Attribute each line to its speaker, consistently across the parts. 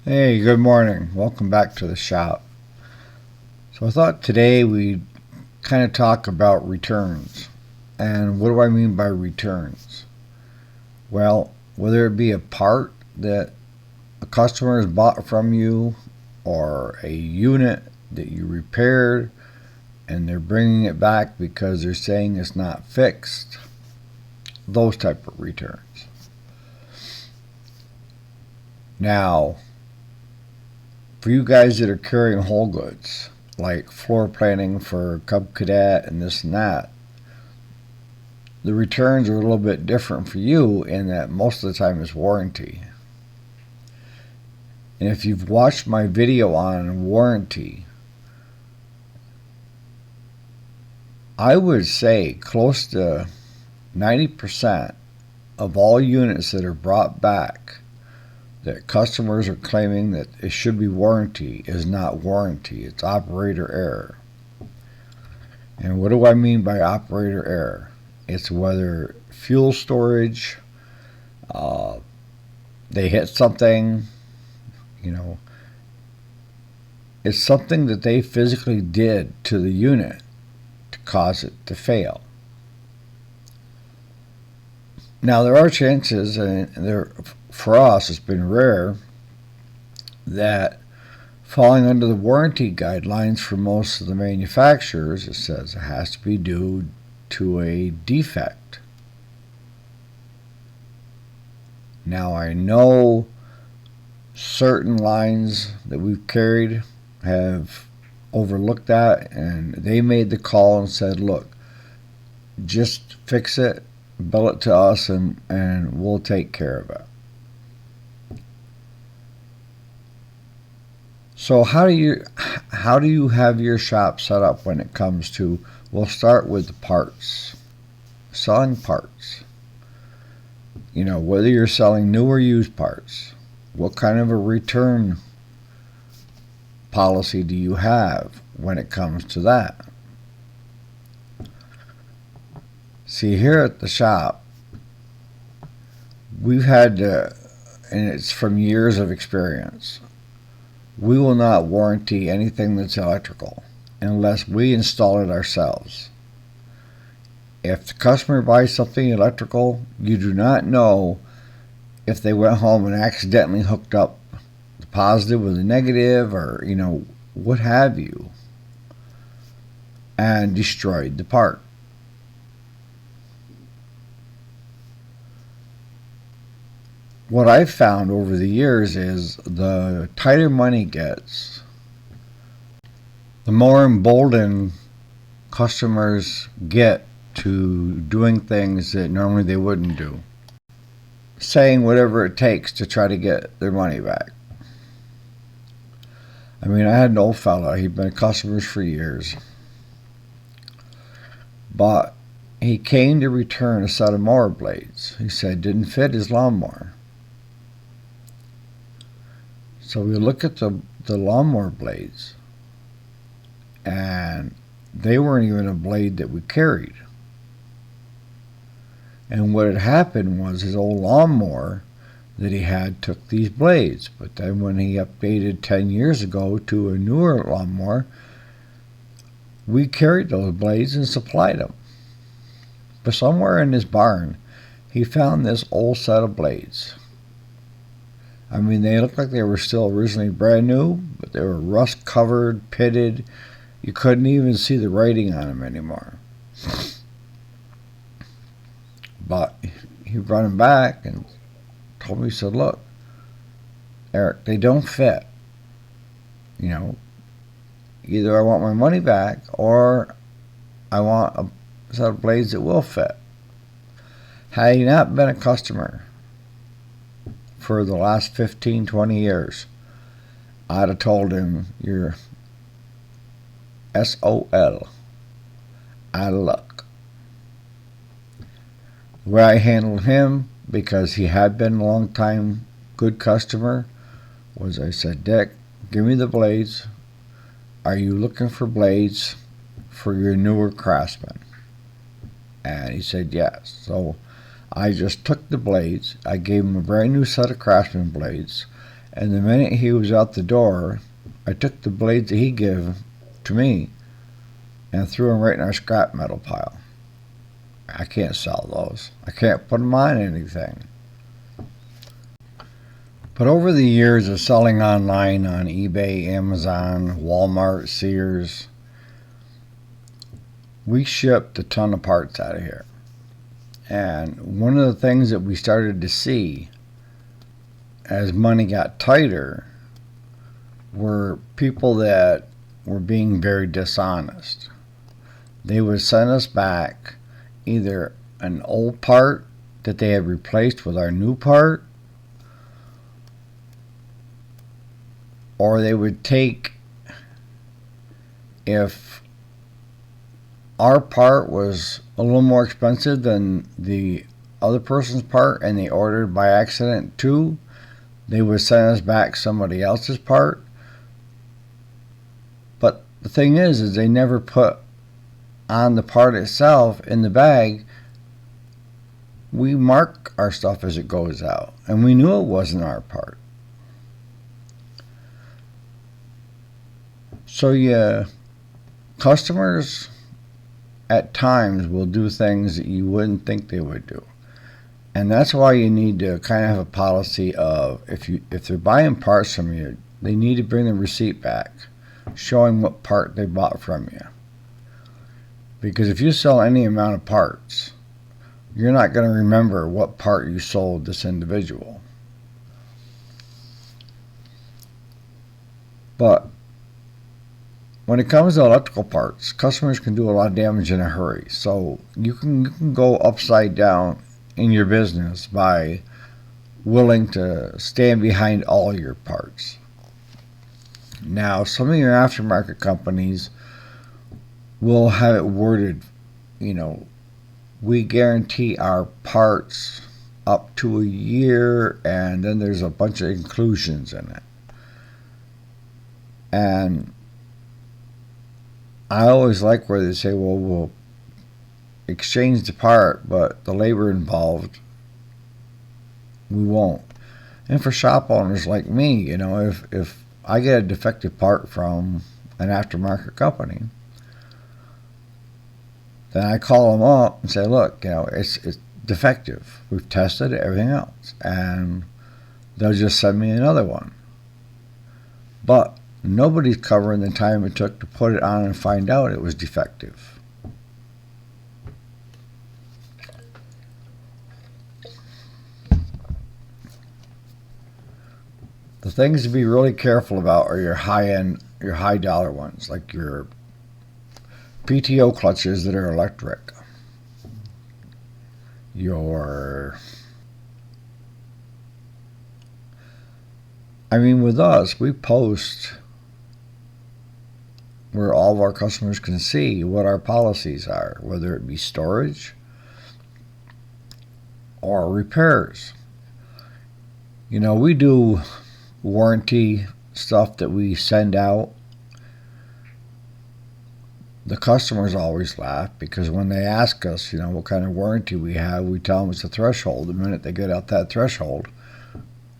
Speaker 1: Hey, good morning. Welcome back to the shop. So I thought today we'd kind of talk about returns. And what do I mean by returns? Well, whether it be a part that a customer has bought from you or a unit that you repaired and they're bringing it back because they're saying it's not fixed, those type of returns. Now, for you guys that are carrying whole goods, like floor planning for Cub Cadet and this and that, the returns are a little bit different for you in that most of the time it's warranty. And if you've watched my video on warranty, I would say close to 90% of all units that are brought back that customers are claiming that it should be warranty is not warranty. It's operator error. And what do I mean by operator error? It's whether fuel storage, they hit something, it's something that they physically did to the unit to cause it to fail. Now there are chances, and for us it's been rare, that falling under the warranty guidelines for most of the manufacturers, it says it has to be due to a defect. Now I know certain lines that we've carried have overlooked that, and they made the call and said, look, just fix it, bill it to us, and we'll take care of it. So how do you have your shop set up when it comes to, we'll start with the parts, selling parts. Whether you're selling new or used parts, what kind of a return policy do you have when it comes to that? See, here at the shop, we've had to, and it's from years of experience, we will not warranty anything that's electrical unless we install it ourselves. If the customer buys something electrical, you do not know if they went home and accidentally hooked up the positive with the negative, or what have you, and destroyed the part. What I've found over the years is the tighter money gets, the more emboldened customers get to doing things that normally they wouldn't do, saying whatever it takes to try to get their money back. I mean, I had an old fella, he'd been customers for years, but he came to return a set of mower blades. He said it didn't fit his lawnmower. So we look at the lawnmower blades, and they weren't even a blade that we carried. And what had happened was his old lawnmower that he had took these blades. But then when he updated 10 years ago to a newer lawnmower, we carried those blades and supplied them. But somewhere in his barn, he found this old set of blades. I mean, they looked like they were still originally brand new, but they were rust covered, pitted. You couldn't even see the writing on them anymore. But he brought them back and told me, he said, look, Eric, they don't fit. Either I want my money back or I want a set of blades that will fit. Had he not been a customer for the last 15, 20 years, I'd have told him, you're SOL, out of luck. The way I handled him, because he had been a long time good customer, was I said, Dick, give me the blades. Are you looking for blades for your newer Craftsman? And he said yes. So I just took the blades, I gave him a brand new set of Craftsman blades, And the minute he was out the door, I took the blades that he gave to me and threw them right in our scrap metal pile. I can't sell those. I can't put them on anything. But over the years of selling online on eBay, Amazon, Walmart, Sears, we shipped a ton of parts out of here. And one of the things that we started to see as money got tighter were people that were being very dishonest. They would send us back either an old part that they had replaced with our new part, or they would take, if our part was a little more expensive than the other person's part and they ordered by accident too, they would send us back somebody else's part. But the thing is they never put on the part itself in the bag. We mark our stuff as it goes out, and we knew it wasn't our part. So customers at times will do things that you wouldn't think they would do. And that's why you need to kind of have a policy of, if they're buying parts from you, they need to bring the receipt back showing what part they bought from you. Because if you sell any amount of parts, you're not going to remember what part you sold this individual. But when it comes to electrical parts, customers can do a lot of damage in a hurry. So you can go upside down in your business by willing to stand behind all your parts. Now, some of your aftermarket companies will have it worded, we guarantee our parts up to a year, and then there's a bunch of inclusions in it. And I always like where they say, well, we'll exchange the part, but the labor involved, we won't. And for shop owners like me, if I get a defective part from an aftermarket company, then I call them up and say, look, it's defective. We've tested everything else. And they'll just send me another one. But nobody's covering the time it took to put it on and find out it was defective. The things to be really careful about are your high-end, your high-dollar ones, like your PTO clutches that are electric. With us, we post where all of our customers can see what our policies are, whether it be storage or repairs. We do warranty stuff that we send out. The customers always laugh because when they ask us, what kind of warranty we have, we tell them it's a threshold. The minute they get out that threshold,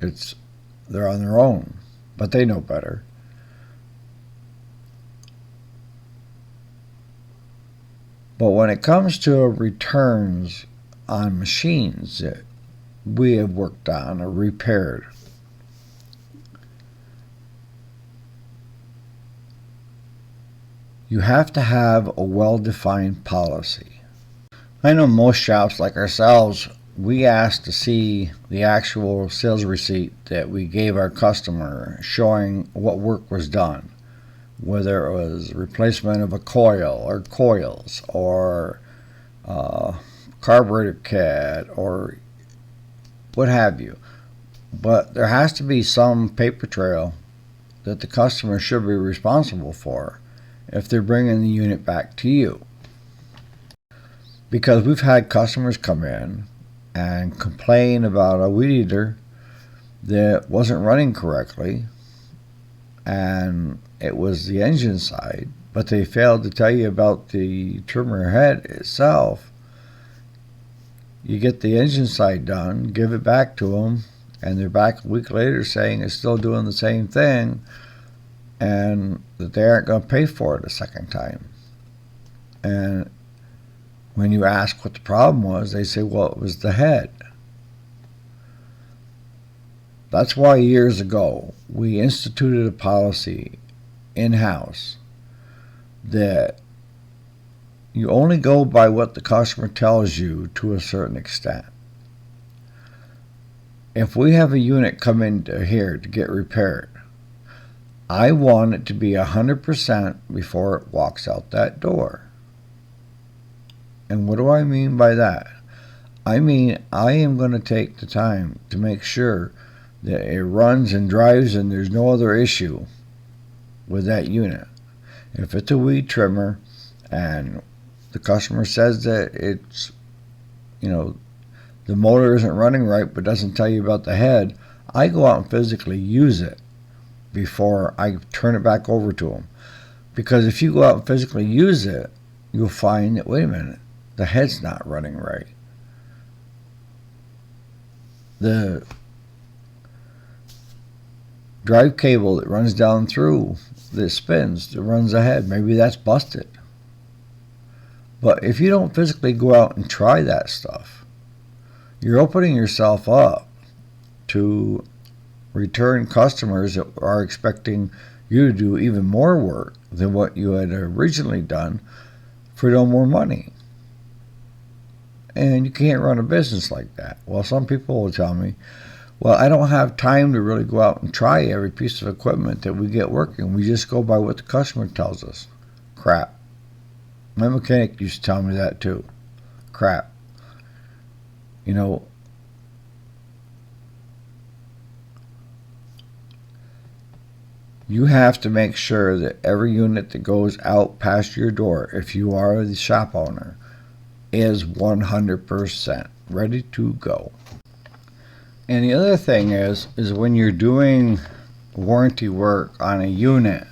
Speaker 1: they're on their own, but they know better. But when it comes to returns on machines that we have worked on or repaired, you have to have a well-defined policy. I know most shops like ourselves, we ask to see the actual sales receipt that we gave our customer showing what work was done, whether it was replacement of a coil or coils or carburetor kit or what have you. But there has to be some paper trail that the customer should be responsible for if they're bringing the unit back to you. Because we've had customers come in and complain about a weed eater that wasn't running correctly, and it was the engine side, but they failed to tell you about the trimmer head itself. You get the engine side done, give it back to them, and they're back a week later saying it's still doing the same thing and that they aren't going to pay for it a second time. And when you ask what the problem was, they say, well, it was the head. That's why years ago we instituted a policy in-house that you only go by what the customer tells you to a certain extent. If we have a unit come into here to get repaired, I want it to be 100% before it walks out that door. And what do I mean by that? I mean, I am going to take the time to make sure that it runs and drives and there's no other issue with that unit. If it's a weed trimmer and the customer says that it's, the motor isn't running right but doesn't tell you about the head, I go out and physically use it before I turn it back over to them. Because if you go out and physically use it, you'll find that, wait a minute, the head's not running right. The drive cable that runs down through, that spins, that runs the head, maybe that's busted. But if you don't physically go out and try that stuff, you're opening yourself up to return customers that are expecting you to do even more work than what you had originally done for no more money. And you can't run a business like that. Well, some people will tell me, well, I don't have time to really go out and try every piece of equipment that we get working. We just go by what the customer tells us. Crap. My mechanic used to tell me that too. Crap. You have to make sure that every unit that goes out past your door, if you are the shop owner, is 100% ready to go. And the other thing is when you're doing warranty work on a unit,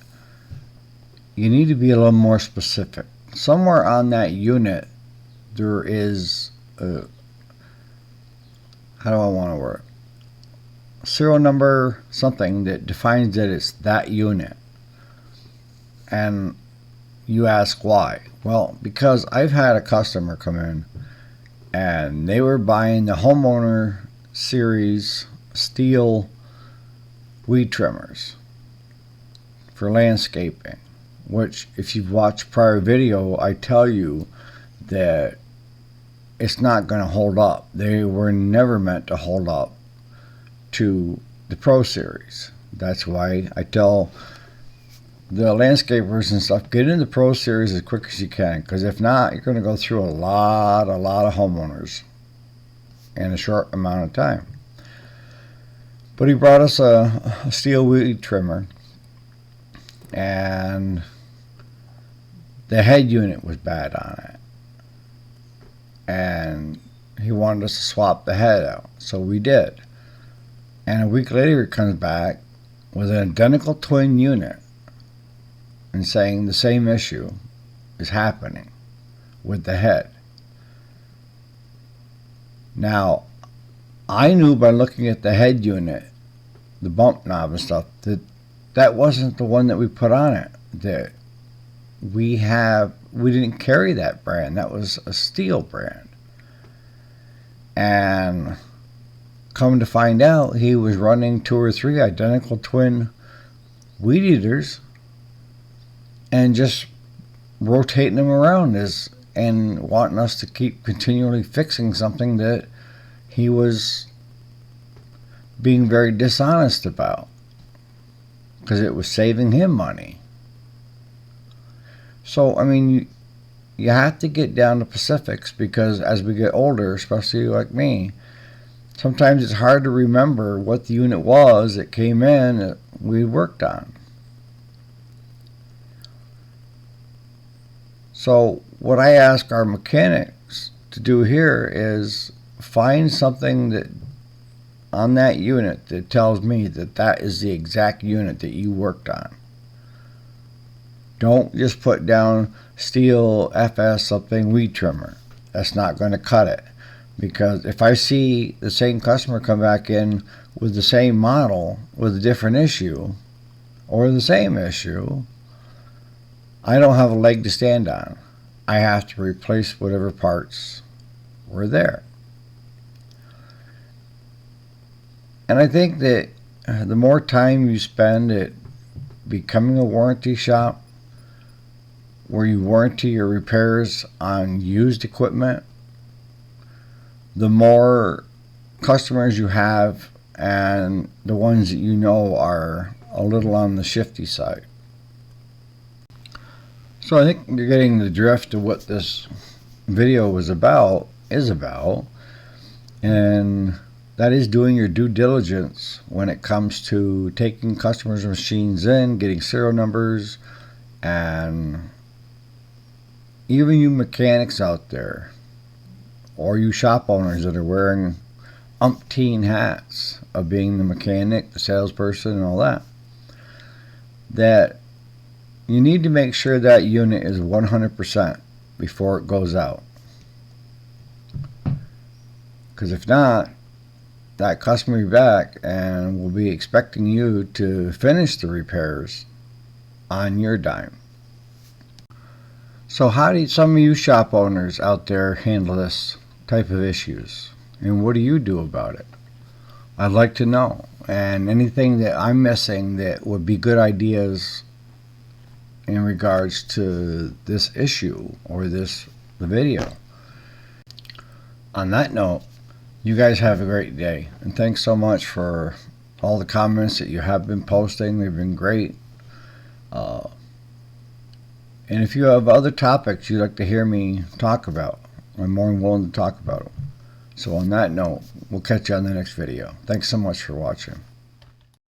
Speaker 1: you need to be a little more specific. Somewhere on that unit, there is how do I want to word it? Serial number, something that defines that it's that unit. And you ask why. Well, because I've had a customer come in and they were buying the homeowner series steel weed trimmers for landscaping, which if you've watched prior video, I tell you that it's not going to hold up. They were never meant to hold up to the Pro Series. That's why I tell the landscapers and stuff, get in the Pro Series as quick as you can, because if not, you're going to go through a lot of homeowners in a short amount of time. But he brought us a steel weed trimmer, and the head unit was bad on it. And he wanted us to swap the head out. So we did. And a week later he comes back with an identical twin unit and saying the same issue is happening with the head. Now, I knew by looking at the head unit, the bump knob and stuff, that wasn't the one that we put on it. That we didn't carry that brand. That was a steel brand. And come to find out, he was running 2 or 3 identical twin weed eaters and just rotating them around and wanting us to keep continually fixing something that he was being very dishonest about, because it was saving him money. So, I mean, you have to get down to specifics, because as we get older, especially like me, sometimes it's hard to remember what the unit was that came in that we worked on. So what I ask our mechanics to do here is find something that on that unit that tells me that that is the exact unit that you worked on. Don't just put down steel FS something weed trimmer. That's not going to cut it. Because if I see the same customer come back in with the same model with a different issue or the same issue, I don't have a leg to stand on. I have to replace whatever parts were there. And I think that the more time you spend at becoming a warranty shop where you warranty your repairs on used equipment, the more customers you have and the ones that you know are a little on the shifty side. So I think you're getting the drift of what this video is about, and that is doing your due diligence when it comes to taking customers' machines in, getting serial numbers, and even you mechanics out there, or you shop owners that are wearing umpteen hats of being the mechanic, the salesperson, and all that, that you need to make sure that unit is 100% before it goes out. Because if not, that customer will be back and will be expecting you to finish the repairs on your dime. So how do some of you shop owners out there handle this type of issues? And what do you do about it? I'd like to know. And anything that I'm missing that would be good ideas in regards to this issue or the video. On that note, you guys have a great day. And thanks so much for all the comments that you have been posting. They've been great. And if you have other topics you'd like to hear me talk about, I'm more than willing to talk about them. So on that note, we'll catch you on the next video. Thanks so much for watching.